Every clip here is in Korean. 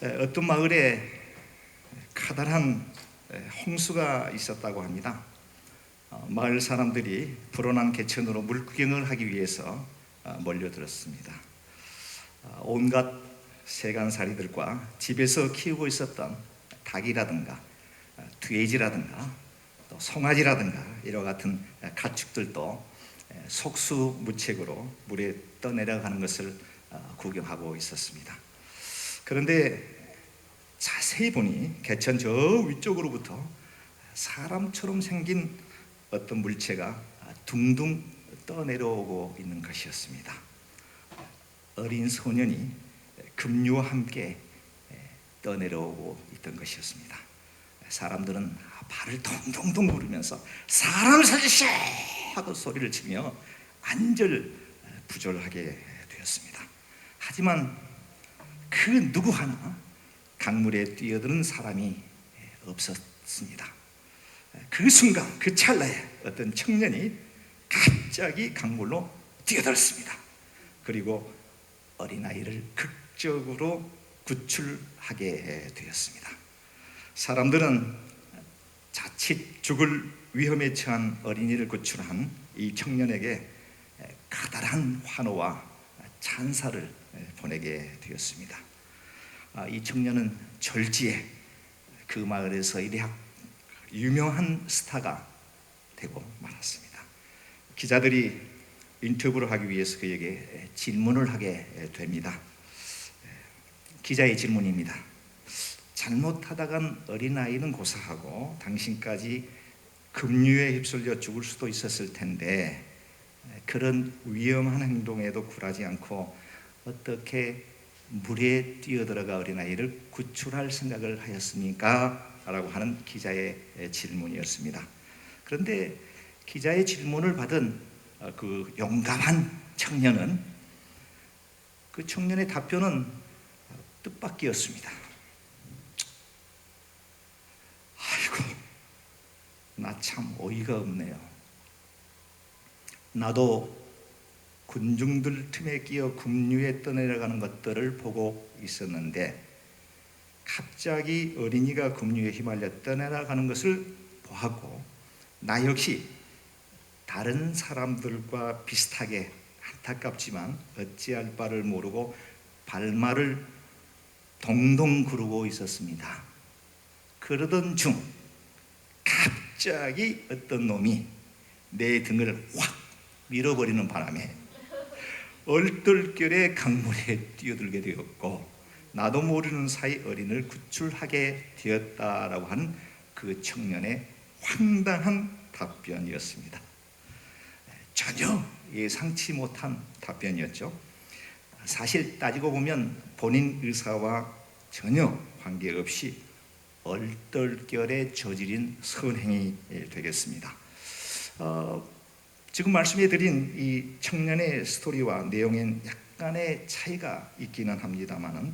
어떤 마을에 커다란 홍수가 있었다고 합니다. 마을 사람들이 불어난 개천으로 물구경을 하기 위해서 몰려들었습니다. 온갖 세간살이들과 집에서 키우고 있었던 닭이라든가 돼지라든가 또 송아지라든가 이와 같은 가축들도 속수무책으로 물에 떠내려가는 것을 구경하고 있었습니다. 그런데 자세히 보니 개천 저 위쪽으로부터 사람처럼 생긴 어떤 물체가 둥둥 떠내려오고 있는 것이었습니다. 어린 소년이 급류와 함께 떠내려오고 있던 것이었습니다. 사람들은 발을 동동동 구르면서 사람 살리시! 하고 소리를 치며 안절부절하게 되었습니다. 하지만 그 누구 하나 강물에 뛰어드는 사람이 없었습니다. 그 순간, 그 찰나에 어떤 청년이 갑자기 강물로 뛰어들었습니다. 그리고 어린아이를 극적으로 구출하게 되었습니다. 사람들은 자칫 죽을 위험에 처한 어린이를 구출한 이 청년에게 커다란 환호와 찬사를 보내게 되었습니다. 이 청년은 졸지에 그 마을에서 일약 유명한 스타가 되고 말았습니다. 기자들이 인터뷰를 하기 위해서 그에게 질문을 하게 됩니다. 기자의 질문입니다. 잘못하다간 어린아이는 고사하고 당신까지 급류에 휩쓸려 죽을 수도 있었을 텐데 그런 위험한 행동에도 굴하지 않고 어떻게 물에 뛰어들어가 어린아이를 구출할 생각을 하였습니까? 라고 하는 기자의 질문이었습니다. 그런데 기자의 질문을 받은 그 용감한 청년은 그 청년의 답변은 뜻밖이었습니다. 아이고, 나 참 어이가 없네요. 나도 군중들 틈에 끼어 급류에 떠내려가는 것들을 보고 있었는데 갑자기 어린이가 급류에 휘말려 떠내려가는 것을 보았고 나 역시 다른 사람들과 비슷하게 안타깝지만 어찌할 바를 모르고 발말을 동동 구르고 있었습니다. 그러던 중 갑자기 어떤 놈이 내 등을 확 밀어버리는 바람에 얼떨결에 강물에 뛰어들게 되었고 나도 모르는 사이 어린을 구출하게 되었다라고 하는 그 청년의 황당한 답변이었습니다. 전혀 예상치 못한 답변이었죠. 사실 따지고 보면 본인 의사와 전혀 관계없이 얼떨결에 저지른 선행이 되겠습니다. 지금 말씀해드린 이 청년의 스토리와 내용엔 약간의 차이가 있기는 합니다만은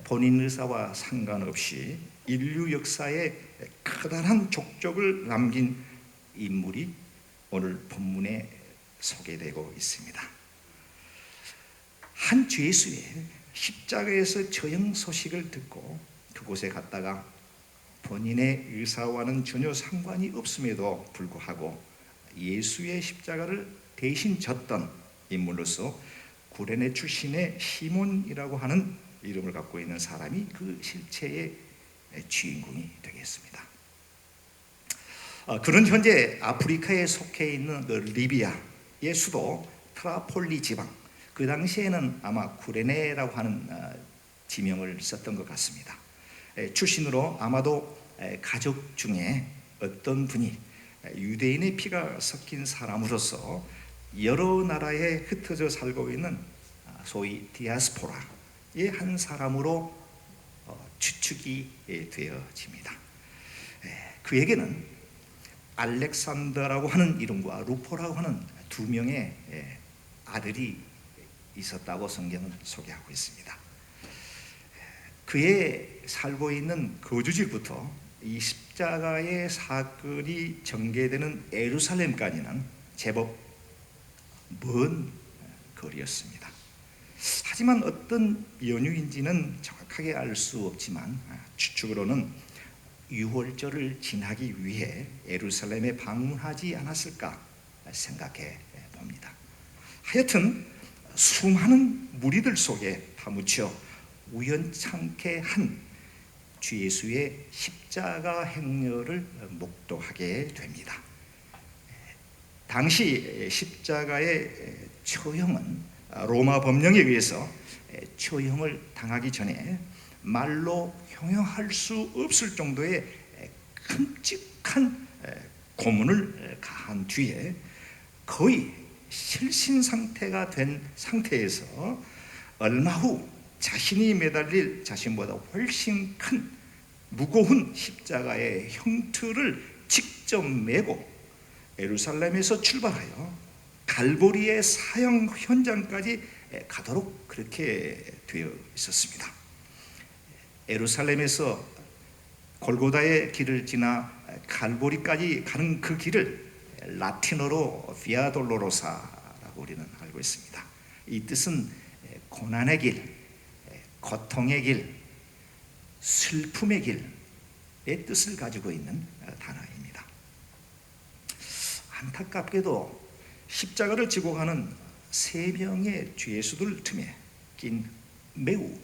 본인 의사와 상관없이 인류 역사에 커다란 족적을 남긴 인물이 오늘 본문에 소개되고 있습니다. 한 죄수의 십자가에서 처형 소식을 듣고 그곳에 갔다가 본인의 의사와는 전혀 상관이 없음에도 불구하고 예수의 십자가를 대신 졌던 인물로서 구레네 출신의 시몬이라고 하는 이름을 갖고 있는 사람이 그 실체의 주인공이 되겠습니다. 그는 현재 아프리카에 속해 있는 그 리비아의 수도 트라폴리 지방, 그 당시에는 아마 구레네라고 하는 지명을 썼던 것 같습니다. 출신으로 아마도 가족 중에 어떤 분이 유대인의 피가 섞인 사람으로서 여러 나라에 흩어져 살고 있는 소위 디아스포라의 한 사람으로 추측이 되어집니다. 그에게는 알렉산더라고 하는 이름과 루포라고 하는 두 명의 아들이 있었다고 성경은 소개하고 있습니다. 그의 살고 있는 거주지부터 이 십자가의 사건이 전개되는 예루살렘까지는 제법 먼 거리였습니다. 하지만 어떤 연유인지는 정확하게 알 수 없지만 추측으로는 유월절을 지나기 위해 예루살렘에 방문하지 않았을까 생각해 봅니다. 하여튼 수많은 무리들 속에 파묻혀 우연찮게 한 주 예수의 십자가 행렬을 목도하게 됩니다. 당시 십자가의 처형은 로마 법령에 의해서 처형을 당하기 전에 말로 형용할 수 없을 정도의 끔찍한 고문을 가한 뒤에 거의 실신 상태가 된 상태에서 얼마 후 자신이 매달릴 자신보다 훨씬 큰 무거운 십자가의 형틀을 직접 메고 예루살렘에서 출발하여 갈보리의 사형 현장까지 가도록 그렇게 되어 있었습니다. 예루살렘에서 골고다의 길을 지나 갈보리까지 가는 그 길을 라틴어로 비아 돌로로사라고 우리는 알고 있습니다. 이 뜻은 고난의 길, 고통의 길, 슬픔의 길의 뜻을 가지고 있는 단어입니다. 안타깝게도 십자가를 지고 가는 세 명의 주 예수들 틈에 낀 매우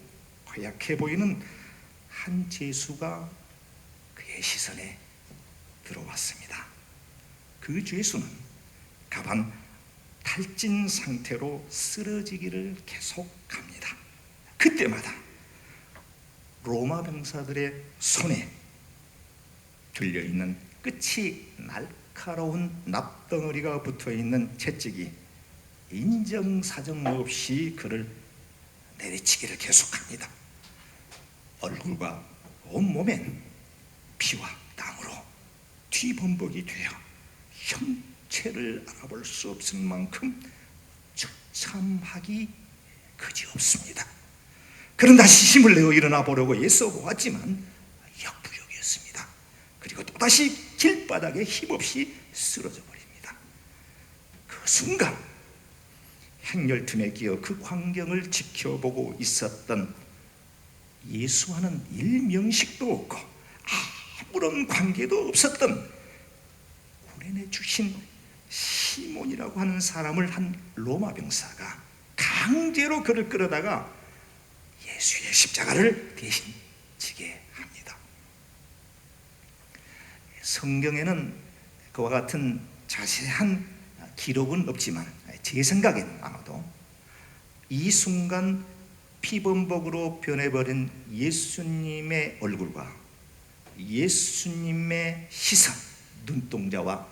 허약해 보이는 한 제수가 그의 시선에 들어왔습니다. 그 주 예수는 가방 탈진 상태로 쓰러지기를 계속합니다. 그때마다 로마 병사들의 손에 들려있는 끝이 날카로운 납덩어리가 붙어있는 채찍이 인정사정 없이 그를 내리치기를 계속합니다. 얼굴과 온몸엔 피와 땀으로 뒤범벅이 되어 형체를 알아볼 수 없을 만큼 처참하기 그지없습니다. 그는 다시 힘을 내어 일어나 보려고 애써보았지만 역부족이었습니다. 그리고 또다시 길바닥에 힘없이 쓰러져 버립니다. 그 순간 행렬 틈에 끼어 그 광경을 지켜보고 있었던 예수와는 일명식도 없고 아무런 관계도 없었던 구레네 출신 시몬이라고 하는 사람을 한 로마 병사가 강제로 그를 끌어다가 예수의 십자가를 대신 지게 합니다. 성경에는 그와 같은 자세한 기록은 없지만 제 생각에는 아마도 이 순간 피범벅으로 변해버린 예수님의 얼굴과 예수님의 시선, 눈동자와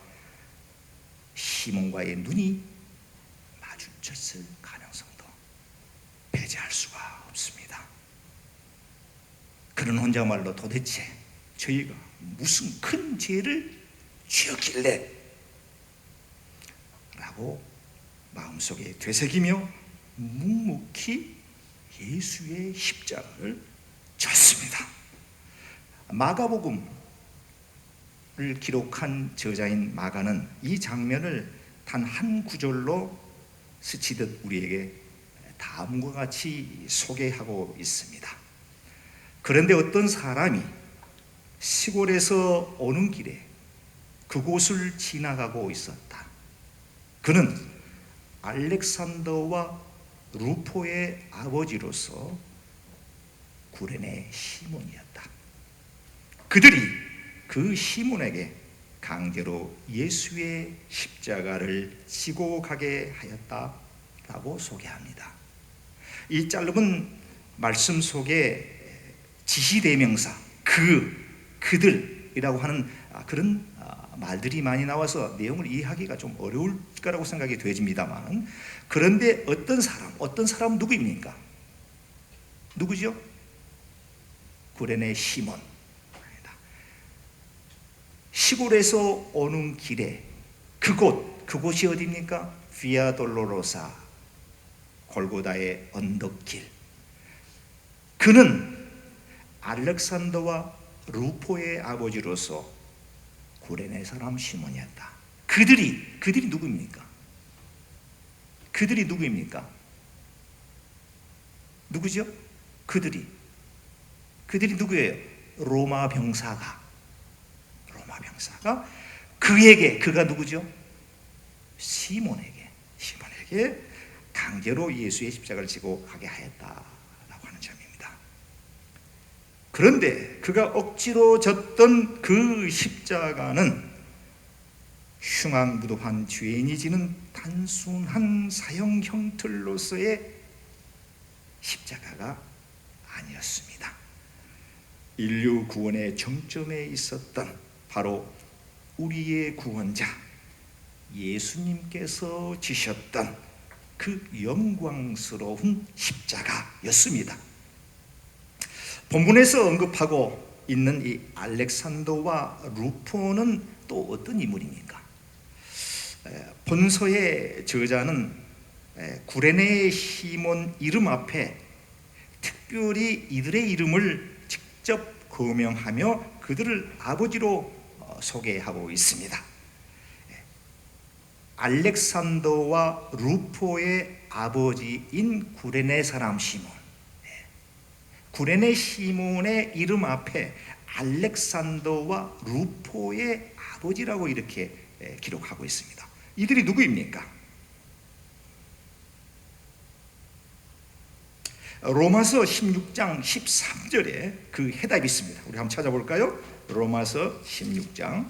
시몬과의 눈이 마주쳤을 가능성도 배제할 수가 없습니다. 그는 혼자말로 도대체 저희가 무슨 큰 죄를 지었길래 라고 마음속에 되새기며 묵묵히 예수의 십자가를 졌습니다. 마가복음을 기록한 저자인 마가는 이 장면을 단 한 구절로 스치듯 우리에게 다음과 같이 소개하고 있습니다. 그런데 어떤 사람이 시골에서 오는 길에 그곳을 지나가고 있었다. 그는 알렉산더와 루포의 아버지로서 구레네 시몬이었다. 그들이 그 시몬에게 강제로 예수의 십자가를 지고 가게 하였다라고 소개합니다. 이 짧은 말씀 속에 지시대명사 그들이라고 하는 그런 말들이 많이 나와서 내용을 이해하기가 좀 어려울 거라고 생각이 되집니다만, 그런데 어떤 사람 누구입니까? 누구죠? 구레네 시몬. 시골에서 오는 길에 그곳이 어디입니까? 비아 돌로로사, 골고다의 언덕길. 그는 알렉산더와 루포의 아버지로서 구레네 사람 시몬이었다. 그들이 누구입니까? 그들이 누구입니까? 누구죠? 그들이 누구예요? 로마 병사가 그에게, 그가 누구죠? 시몬에게 강제로 예수의 십자가를 지고 가게 하였다라고 하는 점입니다. 그런데 그가 억지로 졌던 그 십자가는 흉악무도한 죄인이 지는 단순한 사형 형틀로서의 십자가가 아니었습니다. 인류 구원의 정점에 있었던 바로 우리의 구원자 예수님께서 지셨던 그 영광스러운 십자가였습니다. 본문에서 언급하고 있는 이 알렉산더와 루포는 또 어떤 인물입니까? 본서의 저자는 구레네 시몬 이름 앞에 특별히 이들의 이름을 직접 거명하며 그들을 아버지로 소개하고 있습니다. 알렉산더와 루포의 아버지인 구레네 사람 시몬, 구레네 시몬의 이름 앞에 알렉산더와 루포의 아버지라고 이렇게 기록하고 있습니다. 이들이 누구입니까? 로마서 16장 13절에 그 해답이 있습니다. 우리 한번 찾아볼까요? 로마서 16장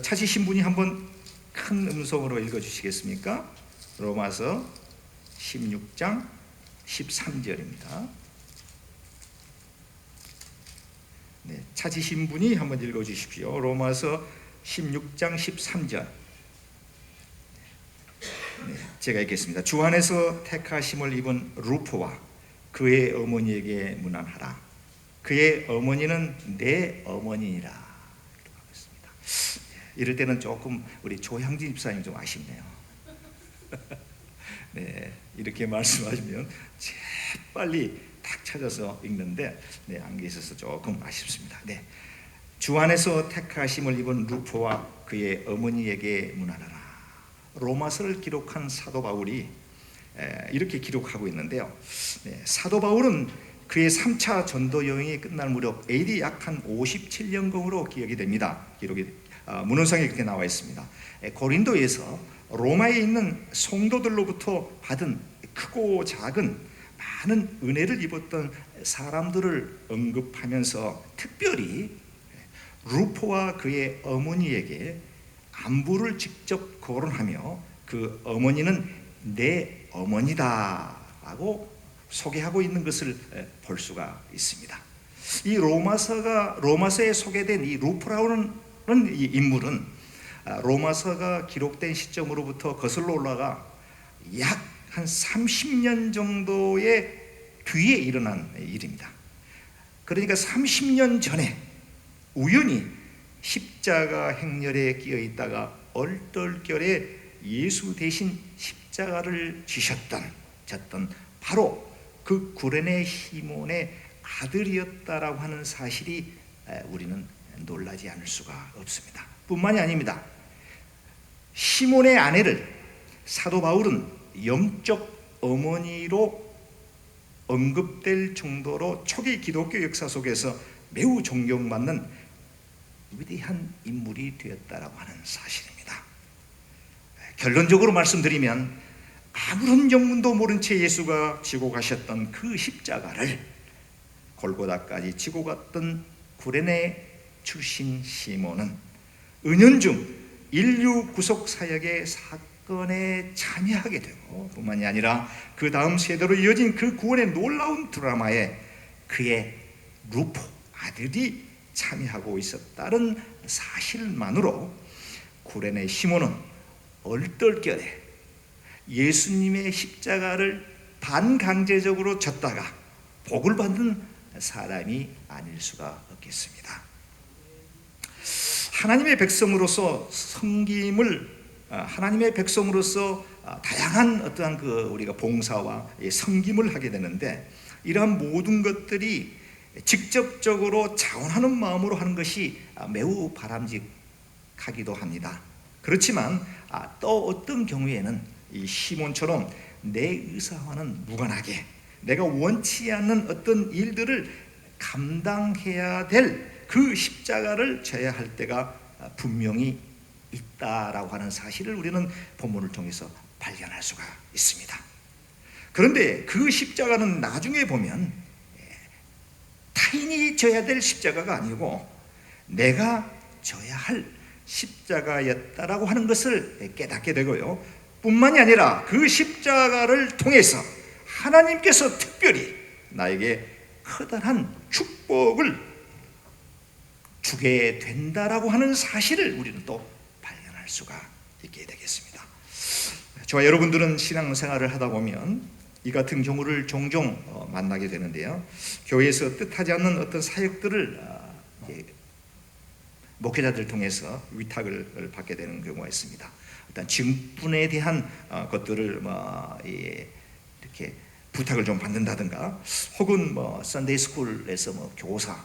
찾으신 분이 한번 큰 음성으로 읽어주시겠습니까? 로마서 16장 13절입니다. 네, 찾으신 분이 한번 읽어주십시오. 로마서 16장 13절. 네, 제가 읽겠습니다. 주 안에서 택하심을 입은 루포와 그의 어머니에게 문안하라. 그의 어머니는 내 어머니니라. 하고 있습니다. 이럴 때는 조금 우리 조향진 집사님 좀 아쉽네요. 네, 이렇게 말씀하시면 재빨리 딱 찾아서 읽는데 안 계셔서 조금 아쉽습니다. 네, 주 안에서 택하심을 입은 루포와 그의 어머니에게 문안하라. 로마서를 기록한 사도 바울이 이렇게 기록하고 있는데요. 사도 바울은 그의 3차 전도 여행이 끝날 무렵 AD 약 한 57년경으로 기억이 됩니다. 기록이 문헌상에 그렇게 나와 있습니다. 고린도에서 로마에 있는 성도들로부터 받은 크고 작은 많은 은혜를 입었던 사람들을 언급하면서 특별히 루포와 그의 어머니에게 안부를 직접 거론하며 그 어머니는 내 어머니다라고 소개하고 있는 것을 볼 수가 있습니다. 이 로마서에 소개된 이 루포라는 이 인물은 로마서가 기록된 시점으로부터 거슬러 올라가 약 한 30년 정도의 뒤에 일어난 일입니다. 그러니까 30년 전에 우연히 십자가 행렬에 끼어 있다가 얼떨결에 예수 대신 십자가를 졌던 바로 그 구레네 시몬의 아들이었다라고 하는 사실이 우리는 놀라지 않을 수가 없습니다. 뿐만이 아닙니다. 시몬의 아내를 사도 바울은 영적 어머니로 언급될 정도로 초기 기독교 역사 속에서 매우 존경받는 위대한 인물이 되었다라고 하는 사실입니다. 결론적으로 말씀드리면 아무런 영문도 모른 채 예수가 지고 가셨던 그 십자가를 골고다까지 지고 갔던 구레네 출신 시몬은 은연중 인류 구속 사역의 사건에 참여하게 되고 뿐만이 아니라 그 다음 세대로 이어진 그 구원의 놀라운 드라마에 그의 루포 아들이 참여하고 있었다는 사실만으로 구레네 시몬은 얼떨결에 예수님의 십자가를 반강제적으로 졌다가 복을 받는 사람이 아닐 수가 없겠습니다. 하나님의 백성으로서 섬김을 하나님의 백성으로서 다양한 어떠한 우리가 봉사와 섬김을 하게 되는데 이러한 모든 것들이 직접적으로 자원하는 마음으로 하는 것이 매우 바람직하기도 합니다. 그렇지만 또 어떤 경우에는 이 시몬처럼 내 의사와는 무관하게 내가 원치 않는 어떤 일들을 감당해야 될 그 십자가를 져야 할 때가 분명히 있다라고 하는 사실을 우리는 본문을 통해서 발견할 수가 있습니다. 그런데 그 십자가는 나중에 보면 타인이 져야 될 십자가가 아니고 내가 져야 할 십자가였다라고 하는 것을 깨닫게 되고요, 뿐만이 아니라 그 십자가를 통해서 하나님께서 특별히 나에게 커다란 축복을 주게 된다라고 하는 사실을 우리는 또 발견할 수가 있게 되겠습니다. 저와 여러분들은 신앙생활을 하다 보면 이 같은 경우를 종종 만나게 되는데요, 교회에서 뜻하지 않는 어떤 사역들을 목회자들을 통해서 위탁을 받게 되는 경우가 있습니다. 일단 증분에 대한 것들을 이렇게 부탁을 좀 받는다든가, 혹은 썬데이 스쿨에서 교사,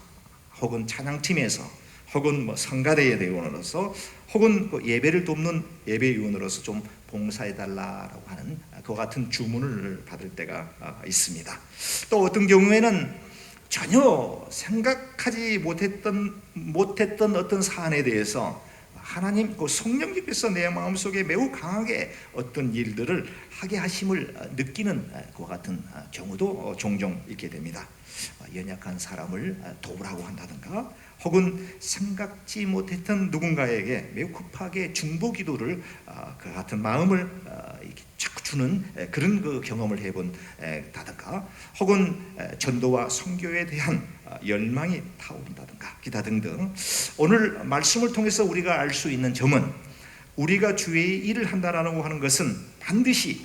혹은 찬양팀에서, 혹은 성가대의 대원으로서, 혹은 예배를 돕는 예배위원으로서 좀 봉사해달라고 하는 그 같은 주문을 받을 때가 있습니다. 또 어떤 경우에는 전혀 생각하지 못했던 어떤 사안에 대해서 하나님 그 성령님께서 내 마음속에 매우 강하게 어떤 일들을 하게 하심을 느끼는 그 같은 경우도 종종 있게 됩니다. 연약한 사람을 도우라고 한다든가, 혹은 생각지 못했던 누군가에게 매우 급하게 중보 기도를 그 같은 마음을 자꾸 주는 그런 그 경험을 해본다든가, 혹은 전도와 선교에 대한 열망이 타오른다든가, 기타 등등. 오늘 말씀을 통해서 우리가 알 수 있는 점은, 우리가 주의 일을 한다라고 하는 것은 반드시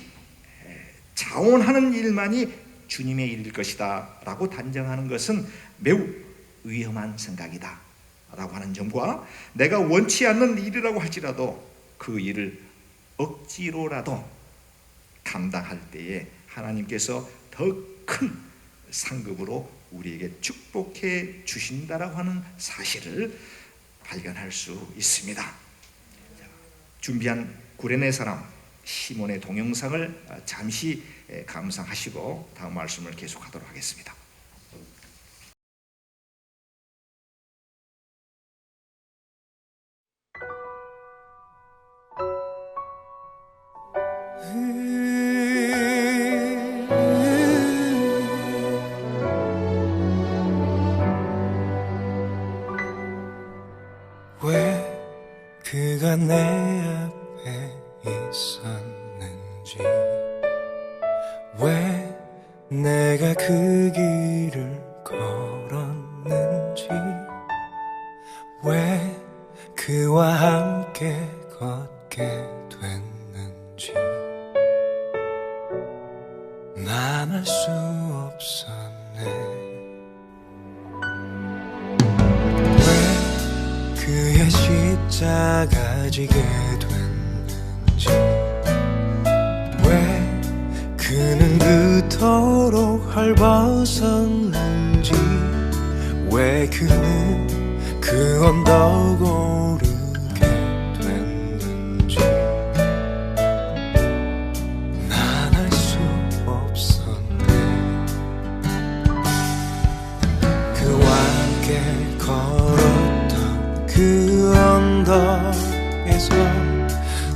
자원하는 일만이 주님의 일일 것이다 라고 단정하는 것은 매우 위험한 생각이다 라고 하는 점과, 내가 원치 않는 일이라고 할지라도 그 일을 억지로라도 감당할 때에 하나님께서 더 큰 상급으로 우리에게 축복해 주신다라고 하는 사실을 발견할 수 있습니다. 준비한 구레네 사람 시몬의 동영상을 잠시 감상하시고 다음 말씀을 계속하도록 하겠습니다. 왜 그가 내 앞에 있었는지, 왜 내가 그 길을 걸었는지, 왜 그와 함께 걷게 됐는지 난 알 수 없었네. 그의 십자가 지게 됐는지, 왜 그는 그토록 헐벗었는지, 왜 그는 그 언덕 오르게 됐는지 난 알 수 없었네. 그와 함께 걸었던 그 언덕에서,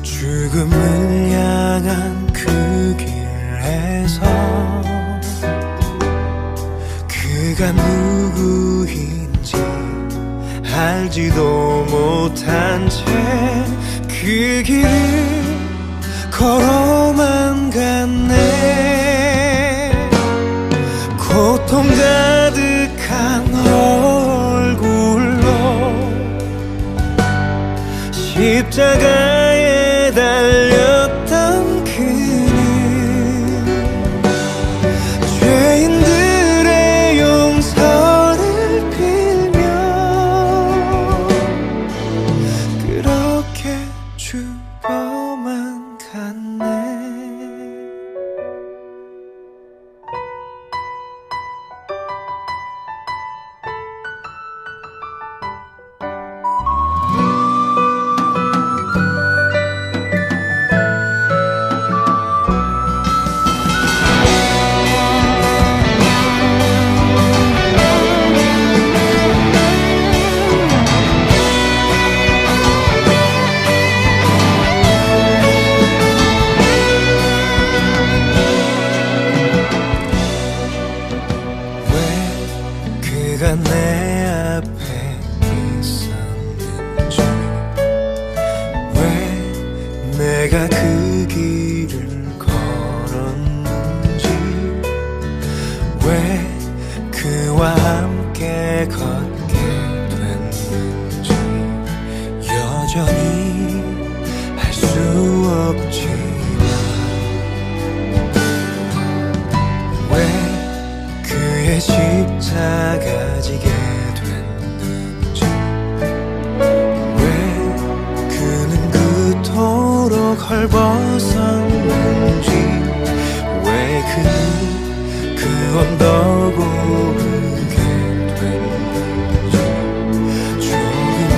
죽음을 향한 그 길에서, 그가 누구인지 알지도 못한 채 그 길을 걸어만 갔네. 고통 가득한 얼굴로 십자가에 달렸던 그는 죄인들의 용서를 빌며 그렇게 죽어만 갔네. 네가 내 앞에 있었는지, 왜 내가 그 길을 걸었는지, 왜 그와 함께 걷게 됐는지 여전히 알 수 없지만, 왜 그의 십자가 지게 됐는지, 왜 그는 그토록 헐벗었는지, 왜 그는 그 언덕 오르게 됐는지 조금은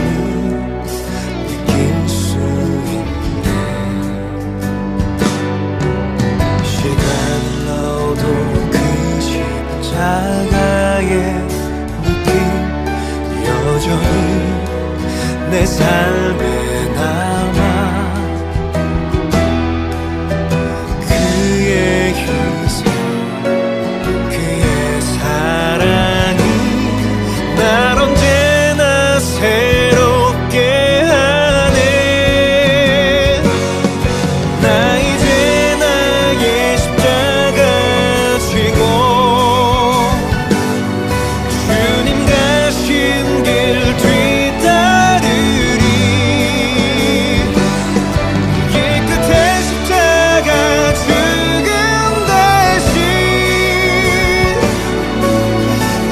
느낄 수 있네. 시간을 흘러도 그 십자가의 느낌 여전히 내 삶에 남아. 그의 희생, 그의 사랑이 날 언제나 새롭게 하네. 나 이제 나의 십자가 지고 주님 가신 길 뒤따르리. 이 끝에 십자가 죽음 대신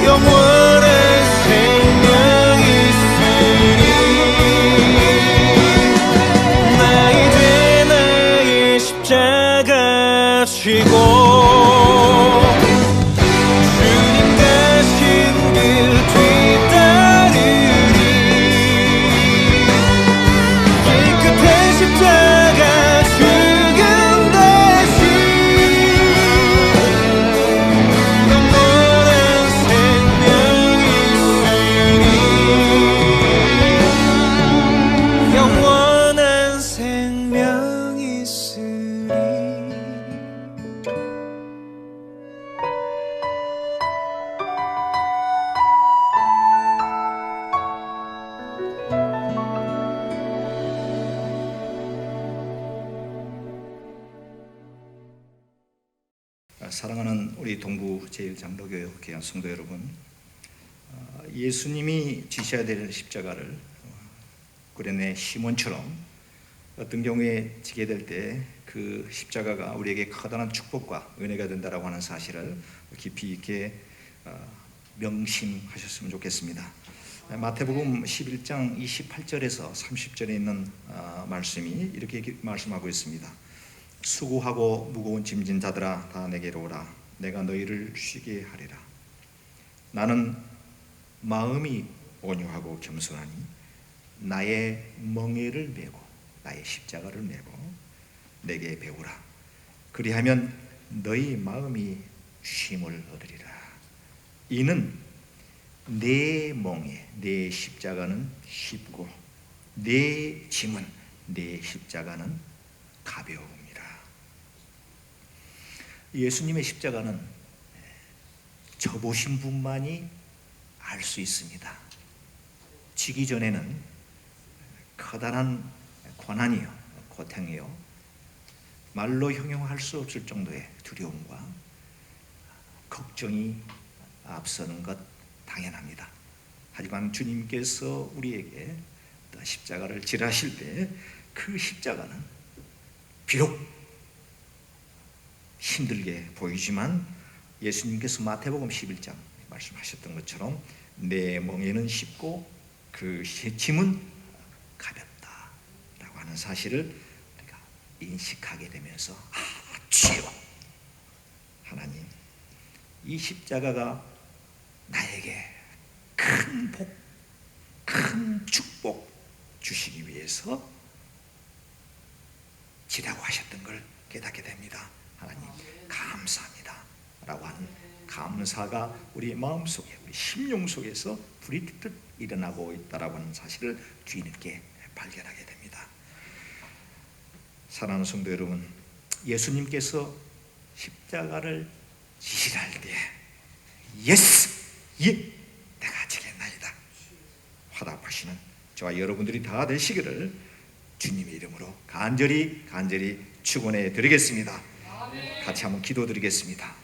영원한 생명이 있으리. 나 이제 나의 십자가 지고 주님 가신 길 뒤따르리. 이 끝에 십자가 죽음 대신 영원한 생명이 있으리. 영원한 생명이 있으리. 사랑하는 우리 동부 제1장로교회 귀한 성도 여러분, 예수님이 지셔야 될 십자가를 구레네 시몬처럼 어떤 경우에 지게 될 때 그 십자가가 우리에게 커다란 축복과 은혜가 된다라고 하는 사실을 깊이 있게 명심하셨으면 좋겠습니다. 마태복음 11장 28절에서 30절에 있는 말씀이 이렇게 말씀하고 있습니다. 수고하고 무거운 짐진 자들아 다 내게로 오라. 내가 너희를 쉬게 하리라. 나는 마음이 온유하고 겸손하니 나의 멍에를 메고 나의 십자가를 메고 내게 배우라. 그리하면 너희 마음이 쉼을 얻으리라. 이는 내 멍에 내 십자가는 쉽고 내 짐은 내 십자가는 가벼움이라. 예수님의 십자가는 져보신 분만이 알 수 있습니다. 지기 전에는 커다란 고난이요, 고통이요, 말로 형용할 수 없을 정도의 두려움과 걱정이 앞서는 것 당연합니다. 하지만 주님께서 우리에게 십자가를 지라실 때 그 십자가는 비록 힘들게 보이지만 예수님께서 마태복음 11장 말씀하셨던 것처럼 내 멍에는 쉽고 그 짐은 가볍다라고 하는 사실을 우리가 인식하게 되면서 주여 하나님, 이 십자가가 나에게 큰 복, 큰 축복 주시기 위해서 지라고 하셨던 걸 깨닫게 됩니다. 하나님 감사합니다 라고 하는 감사가 우리 마음속에, 우리 심령 속에서 불이 뜨뜻 일어나고 있다라고 하는 사실을 뒤늦게 발견하게 됩니다. 사랑하는 성도 여러분, 예수님께서 십자가를 지시할 때 예스! 예! 내가 화답하시는 저와 여러분들이 다 되시기를 주님의 이름으로 간절히 축원해 드리겠습니다. 같이 한번 기도드리겠습니다.